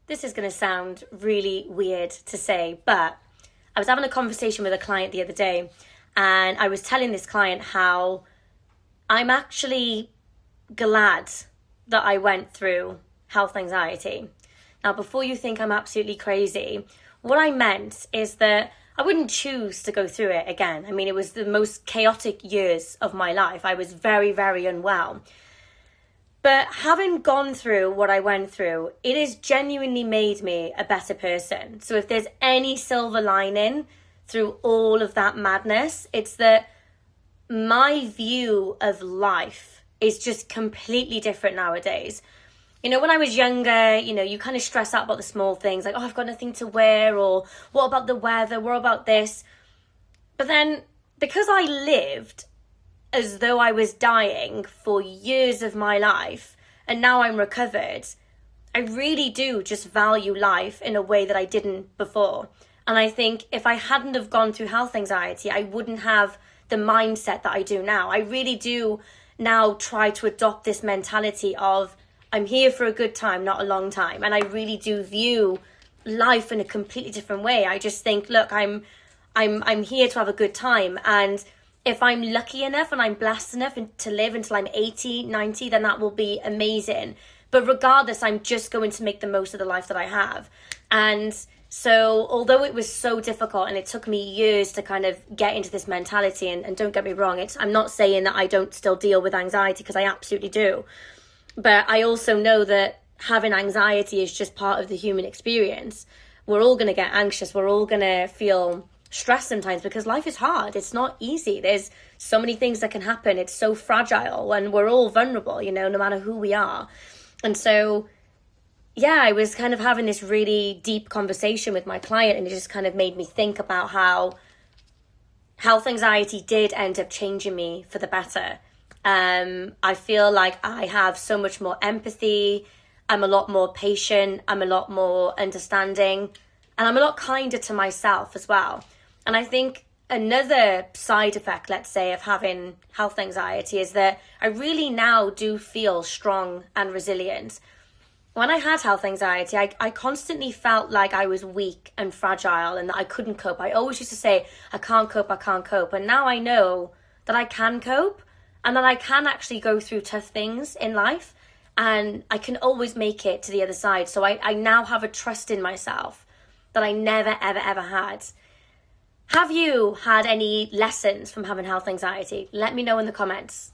This is going to sound really weird to say, but I was having a conversation with a client the other day, and I was telling this client how I'm actually glad that I went through health anxiety. Now, before you think I'm absolutely crazy, what I meant is that I wouldn't choose to go through it again. I mean, it was the most chaotic years of my life. I was very, very unwell. But having gone through what I went through, it has genuinely made me a better person. So if there's any silver lining through all of that madness, it's that my view of life is just completely different nowadays. You know, when I was younger, you kind of stress out about the small things, like, oh, I've got nothing to wear, or what about the weather, what about this? But then, because I lived as though I was dying for years of my life, and now I'm recovered, I really do just value life in a way that I didn't before. And I think if I hadn't have gone through health anxiety, I wouldn't have the mindset that I do now. I really do now try to adopt this mentality of, I'm here for a good time, not a long time. And I really do view life in a completely different way. I just think, look, I'm here to have a good time, and if I'm lucky enough and I'm blessed enough to live until I'm 80, 90, then that will be amazing. But regardless, I'm just going to make the most of the life that I have. And so although it was so difficult and it took me years to kind of get into this mentality, and don't get me wrong, I'm not saying that I don't still deal with anxiety, because I absolutely do. But I also know that having anxiety is just part of the human experience. We're all going to get anxious. We're all going to feel stress sometimes, because life is hard. It's not easy. There's so many things that can happen. It's so fragile, and we're all vulnerable, no matter who we are. And so, yeah, I was kind of having this really deep conversation with my client, and it just kind of made me think about how health anxiety did end up changing me for the better. I feel like I have so much more empathy. I'm a lot more patient. I'm a lot more understanding, and I'm a lot kinder to myself as well. And I think another side effect, let's say, of having health anxiety is that I really now do feel strong and resilient. When I had health anxiety, I constantly felt like I was weak and fragile and that I couldn't cope. I always used to say, I can't cope. And now I know that I can cope, and that I can actually go through tough things in life, and I can always make it to the other side. So I now have a trust in myself that I never, ever, ever had. Have you had any lessons from having health anxiety? Let me know in the comments.